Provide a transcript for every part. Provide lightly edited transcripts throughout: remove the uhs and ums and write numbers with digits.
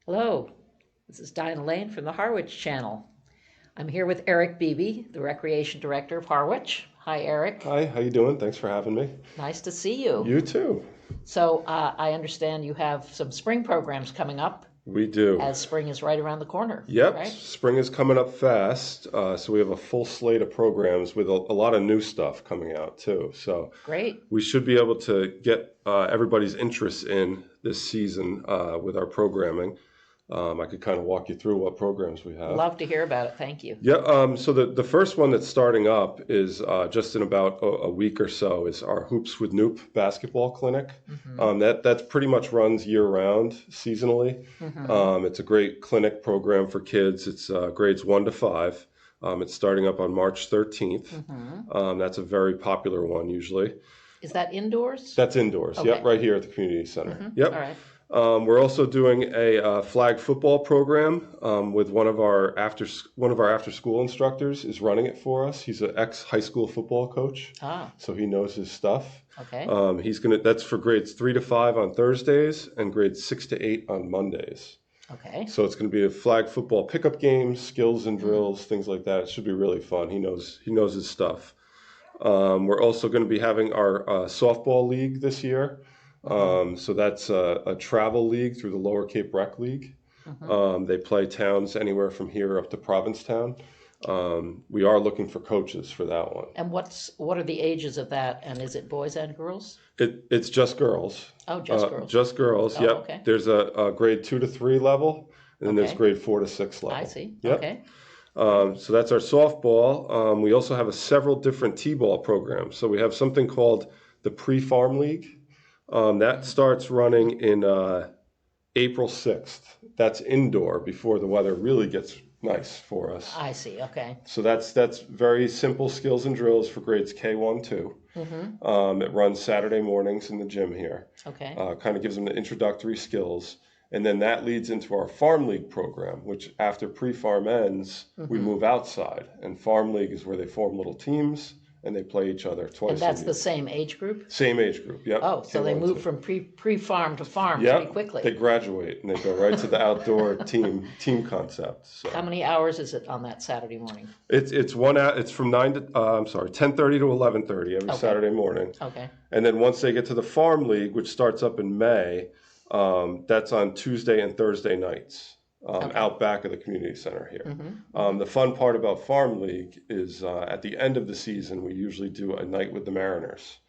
Hello, this is Dinah Lane from the Harwich Channel. I'm here with Eric Beebe, the Recreation Director of Harwich. Hi, Eric. Hi, how you doing? Thanks for having me. Nice to see you. You too. So I understand you have some spring programs coming up We do. as spring is right around the corner, Yep, right? spring is coming up fast, so we have a full slate of programs with a lot of new stuff coming out too. So Great. we should be able to get everybody's interest in this season with our programming. I could kind of walk you through what programs we have. Love to hear about it. Thank you. Yeah, so the first one that's starting up is just in about a week or so is our Hoops with Noop basketball clinic. That's pretty much runs year round, seasonally. It's a great clinic program for kids. It's grades 1 to 5. It's starting up on March 13th. That's a very popular one usually. Is that indoors? That's indoors. Okay. Yep, right here at the community center. Yep. All right. We're also doing a flag football program with one of our after school instructors is running it for us. He's an ex high school football coach, so he knows his stuff. Okay. That's for grades 3 to 5 on Thursdays and grades 6 to 8 on Mondays. Okay. So it's going to be a flag football pickup game, skills and drills, things like that. It should be really fun. He knows his stuff. We're also going to be having our softball league this year. So that's a travel league through the Lower Cape Rec League. They play towns anywhere from here up to Provincetown. We are looking for coaches for that one. And what are the ages of that? And is it boys and girls? It's just girls. Oh, just girls. Just girls, Oh, yep. okay. There's a grade 2 to 3 level, and then there's Okay. grade 4 to 6 level. I see. Yep. Okay. So that's our softball. We also have several different T-ball programs. So we have something called the Pre-Farm League. That starts running in April 6th. That's indoor before the weather really gets nice for us. I see. Okay. So that's very simple skills and drills for grades K1, 2. It runs Saturday mornings in the gym here. Okay. Kind of gives them the introductory skills. And then that leads into our Farm League program, which after pre-farm ends, we move outside. And Farm League is where they form little teams and they play each other twice And that's a the week. same age group? Same age group, yep. Oh, so they K1, move 2. from pre-farm to farm Yep, pretty quickly. they graduate and they go right to the outdoor team concept. So How many hours is it on that Saturday morning? it's from 10:30 to 11:30 every Okay. Saturday morning. Okay. And then once they get to the Farm League, which starts up in May, that's on Tuesday and Thursday nights out back of the community center here. The fun part about Farm League is at the end of the season, we usually do a night with the Mariners.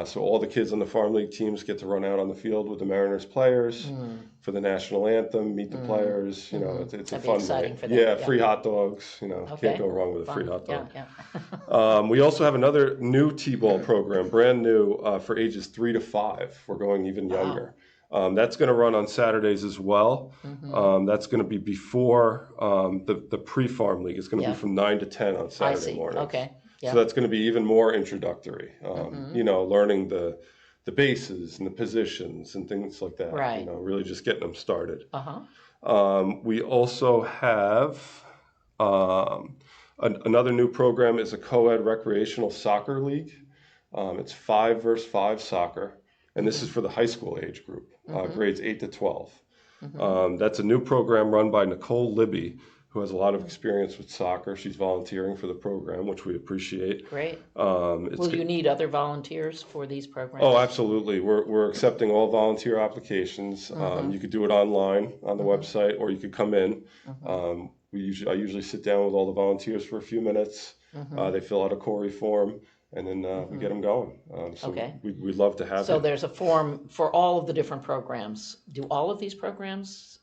So all the kids on the Farm League teams get to run out on the field with the Mariners players for the national anthem, meet the players. You know, it's a That'd be fun exciting night. for them, Yeah, yeah. free hot dogs. You know, Okay. can't go wrong with a free Fun. hot dog. Yeah. We also have another new T-ball program, brand new for ages 3 to 5. We're going even younger. That's going to run on Saturdays as well. That's going to be before the pre-farm league. It's going to Yeah. be from 9 to 10 on I Saturday see. mornings. Okay. Yeah. So that's going to be even more introductory. You know, learning the bases and the positions and things like that. Right. You know, really just getting them started. Uh-huh. We also have another new program is a co-ed recreational soccer league. It's 5 versus 5 soccer, and this is for the high school age group, grades 8 to 12. That's a new program run by Nicole Libby, who has a lot of experience with soccer. She's volunteering for the program, which we appreciate. Great. It's Will you need other volunteers for these programs? Oh, absolutely. We're accepting all volunteer applications. You could do it online on the website, or you could come in. I usually sit down with all the volunteers for a few minutes. They fill out a Corey form, and then we get them going. So Okay. we'd love to have So you. there's a form for all of the different programs. Do all of these programs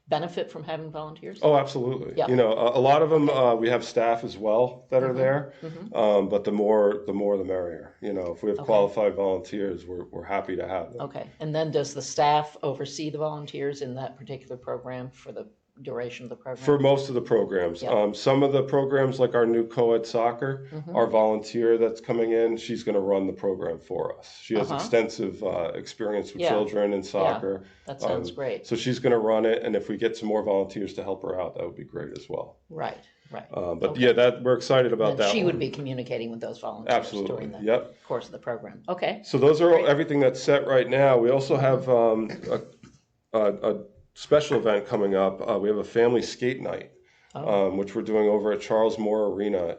benefit from having volunteers? Oh, absolutely. Yeah. You know, a lot of them, we have staff as well that are there, but the more the merrier. You know, if we have qualified volunteers, we're happy to have them. Okay. And then does the staff oversee the volunteers in that particular program for the duration of the program? For most of the programs. Yeah. Some of the programs, like our new co-ed soccer, our volunteer that's coming in, she's going to run the program for us. She has extensive experience with Yeah. children in soccer. That sounds great. So she's going to run it, and if we get some more volunteers to help her out, that would be great as well. Right, right. But yeah, we're excited about And that she one. would be communicating with those volunteers Absolutely. during the Yep. course of the program. Okay. So those are everything that's set right now. We also have a special event coming up. We have a family skate night, which we're doing over at Charles Moore Arena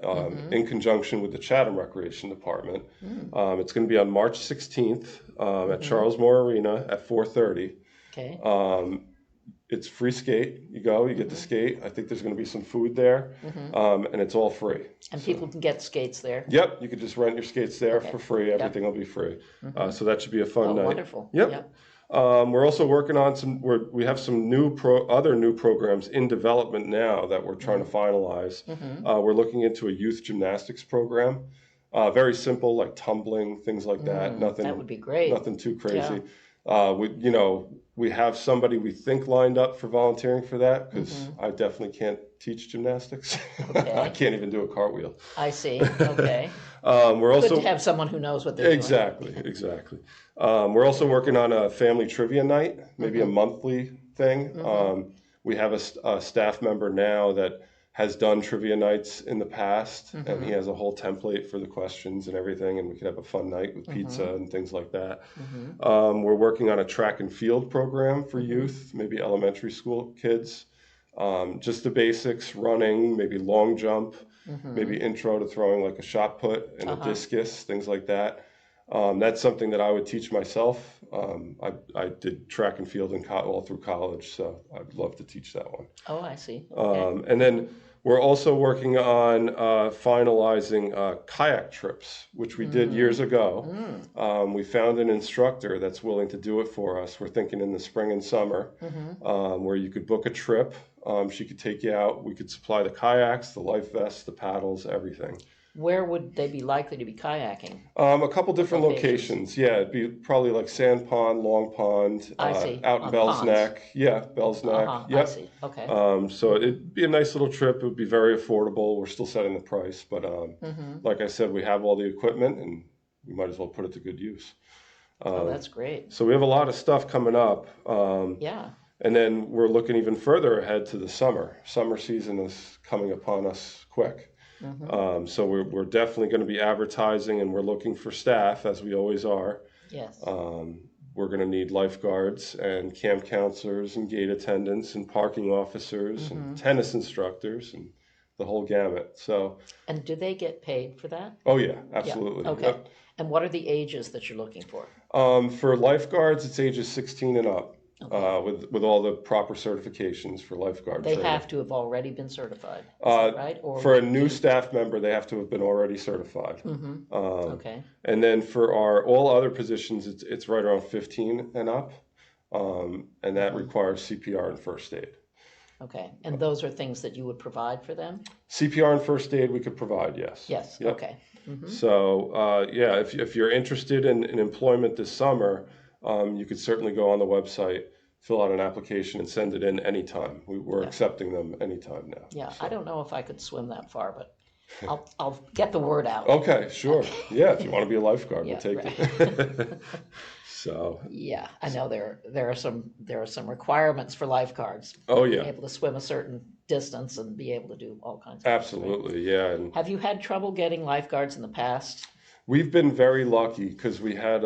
in conjunction with the Chatham Recreation Department. It's going to be on March 16th at Charles Moore Arena at 4:30. Okay. It's free skate. You go, you get to skate. I think there's going to be some food there, and it's all free. And people can get skates there. Yep, you could just rent your skates there for free. Everything will be free. So that should be a fun night. Wonderful. Yep. We're also working on we have some other new programs in development now that we're trying to finalize. We're looking into a youth gymnastics program. Very simple, like tumbling, things like that. Nothing. That would be great. Nothing too crazy. We have somebody we think lined up for volunteering for that because I definitely can't teach gymnastics. Okay. I can't even do a cartwheel. I see. Okay. We're also Good to have someone who knows what they're doing. Exactly. We're also working on a family trivia night, maybe a monthly thing. We have a staff member now that has done trivia nights in the past, and he has a whole template for the questions and everything, and we could have a fun night with pizza and things like that. We're working on a track and field program for youth, maybe elementary school kids. Just the basics, running, maybe long jump, maybe intro to throwing like a shot put and a discus, things like that. That's something that I would teach myself. I did track and field all through college, so I'd love to teach that one. Oh, I see. Okay. And then we're also working on finalizing kayak trips, which we did years ago. We found an instructor that's willing to do it for us. We're thinking in the spring and summer, where you could book a trip. She could take you out. We could supply the kayaks, the life vests, the paddles, everything. Where would they be likely to be kayaking? A couple different locations. Yeah, it'd be probably like Sand Pond, Long Pond, I see. out in On Bell's ponds. Neck. Yeah, Bell's Neck. I Yep. see. Okay. So it'd be a nice little trip. It would be very affordable. We're still setting the price, but like I said, we have all the equipment and we might as well put it to good use. That's great. So we have a lot of stuff coming up. Yeah. And then we're looking even further ahead to the summer. Summer season is coming upon us quick. So we're definitely going to be advertising, and we're looking for staff, as we always are. Yes. We're going to need lifeguards and camp counselors and gate attendants and parking officers and tennis instructors and the whole gamut. So. And do they get paid for that? Oh yeah, absolutely. Yeah. Okay. Yep. And what are the ages that you're looking for? For lifeguards, it's ages 16 and up. With all the proper certifications for lifeguard They training. have to have already been certified, is that right? Or For a new staff member, they have to have been already certified. okay. And then for all other positions, it's right around 15 and up, and that requires CPR and first aid. Okay. And those are things that you would provide for them? CPR and first aid we could provide, yes. Yes. Yep. Okay. So yeah, if you're interested in employment this summer, you could certainly go on the website, fill out an application, and send it in anytime. We're accepting them anytime now. Yeah. I don't know if I could swim that far, but I'll get the word out. Okay, sure. Yeah, if you want to be a lifeguard, we'll take right. it. So. Yeah, I know there are some requirements for lifeguards. Oh Being yeah. able to swim a certain distance and be able to do all kinds of things. Absolutely, yeah. And Have you had trouble getting lifeguards in the past? we've been very lucky because we had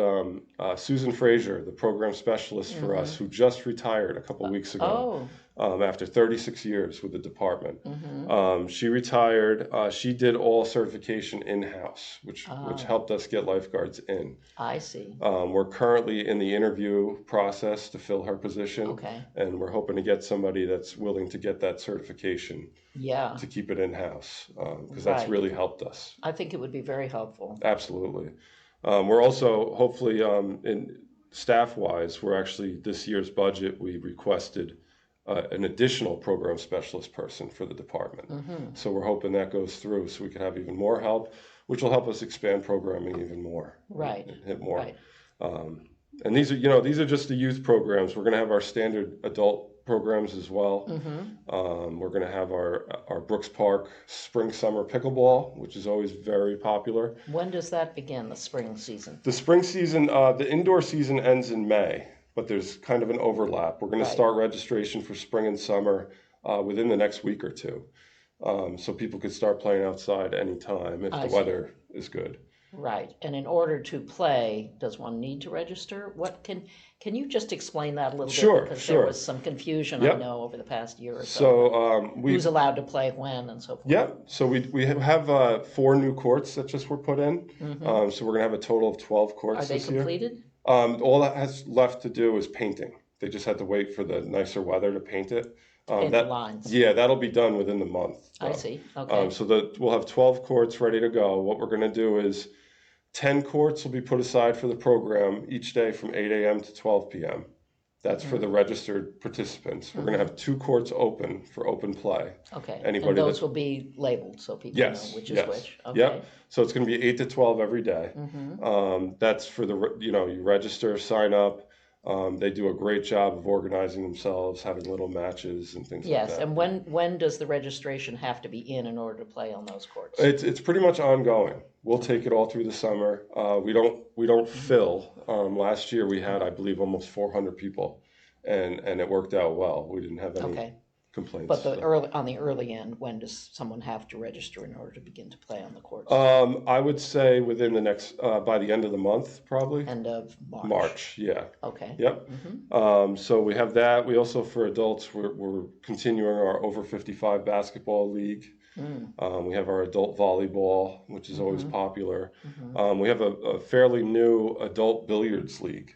Susan Frazier, the program specialist for us, who just retired a couple weeks ago. After 36 years with the department. She retired. She did all certification in-house, which helped us get lifeguards in. I see. We're currently in the interview process to fill her position. Okay. And we're hoping to get somebody that's willing to get that certification Yeah, to keep it in-house, because that's Right. really helped us. I think it would be very helpful. Absolutely. We're also, hopefully, in staff-wise, we're actually, this year's budget, we requested an additional program specialist person for the department. So we're hoping that goes through so we can have even more help, which will help us expand programming even more. Right. And hit more. Right. And these are just the youth programs. We're going to have our standard adult programs as well. We're going to have our Brooks Park spring summer pickleball, which is always very popular. When does that begin, the spring season? The spring season, the indoor season ends in May, but there's kind of an overlap. We're going to Right. start registration for spring and summer within the next week or two. So people could start playing outside anytime if I the see. weather is good. Right, and in order to play, does one need to register? Can you just explain that a little bit? Sure, Because there sure. was some confusion, I Yep. know, over the past year or so. So Who's allowed to play when and so forth? Yep. So we have 4 new courts that just were put in. So we're gonna have a total of 12 courts Are they this year. completed? All that has left to do is painting. They just had to wait for the nicer weather to paint it. Paint the lines. Yeah, that'll be done within the month. I though. see, okay. So we'll have 12 courts ready to go. What we're gonna do is 10 courts will be put aside for the program each day from 8 a.m. to 12 p.m. That's for the registered participants. We're gonna have 2 courts open for open play. Okay, Anybody and those that- will be labeled so people Yes, know which is yes. which? Okay. Yep. So it's going to be 8 to 12 every day. That's for you register, sign up. They do a great job of organizing themselves, having little matches and things like Yes, that. and when does the registration have to be in order to play on those courts? It's pretty much ongoing. We'll take it all through the summer. We don't fill. Last year we had, I believe, almost 400 people, and it worked out well. We didn't have any Okay, complaints. but so. on the early end, when does someone have to register in order to begin to play on the courts? I would say within the next by the end of the month, probably. End of March? March, yeah. Okay. Yep. So we have that. We also, for adults, we're continuing our over 55 basketball league. We have our adult volleyball, which is always popular. We have a fairly new adult billiards league.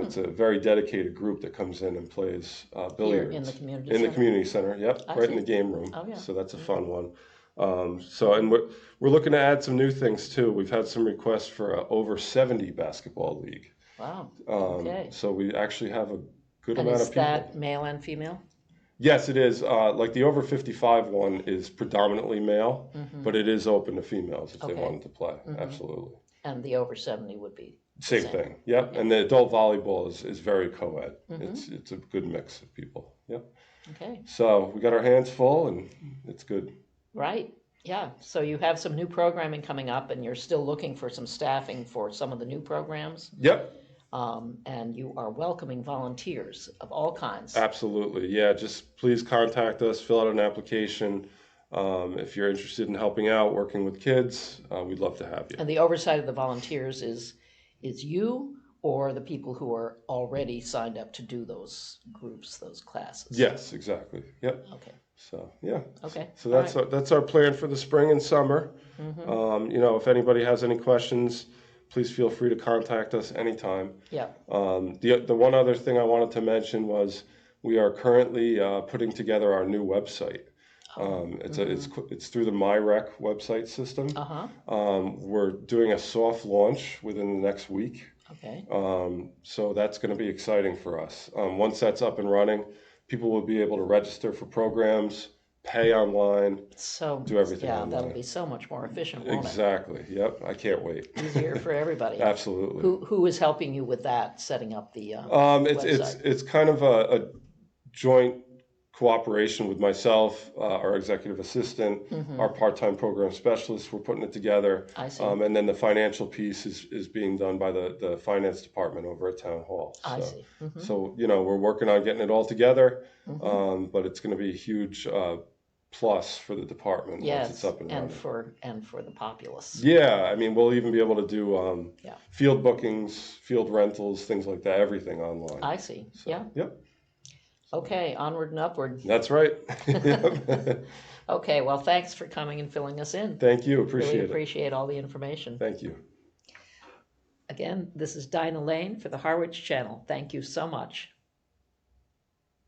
It's a very dedicated group that comes in and plays billiards. Here in the community In the center? community center, yep, I right in see. the game room. Oh, yeah. So that's a fun one. And we're looking to add some new things too. We've had some requests for a over 70 basketball league. Wow, okay. So we actually have a good And amount is of people. that male and female? Yes, it is. Like the over 55 one is predominantly male, but it is open to females if they Okay. wanted to play. Absolutely. And the over 70 would be? Same thing. Yep. And the adult volleyball is very co-ed. It's a good mix of people. Yep. Okay, So we got our hands full and it's good. right, yeah. So you have some new programming coming up and you're still looking for some staffing for some of the new programs? Yep. And you are welcoming volunteers of all kinds. Absolutely. Yeah. Just please contact us, fill out an application. If you're interested in helping out, working with kids, we'd love to have you. And the oversight of the volunteers is you or the people who are already signed up to do those groups, those classes? Yes, exactly. Yep. Okay, So yeah. okay. So all that's right. that's our plan for the spring and summer. If anybody has any questions, please feel free to contact us anytime. Yeah, The one other thing I wanted to mention was we are currently putting together our new website. It's through the MyRec website system. We're doing a soft launch within the next week. okay. So that's going to be exciting for us. Once that's up and running, people will be able to register for programs, pay online, So, do everything yeah, online. that'll be so much more efficient, won't it? Exactly. Yep. I can't wait. Easier for everybody. Absolutely. Who is helping you with that, setting up the It's it's kind of a joint cooperation with myself, our executive assistant, our part-time program specialist. We're putting it together. I see. And then the financial piece is being done by the finance department over at Town Hall. I see. So, we're working on getting it all together, but it's going to be a huge plus for the department once Yes, it's up and running. and for the populace. Yeah, I mean, we'll even be able to do Yeah. field bookings, field rentals, things like that, everything online. I see. So, Yeah. Yep, Okay, onward and upward. that's right. Yep. Okay, well, thanks for coming and filling us in. Thank you, Really appreciate it. appreciate all the information. Thank you. Again, this is Dinah Lane for the Harwich Channel. Thank you so much.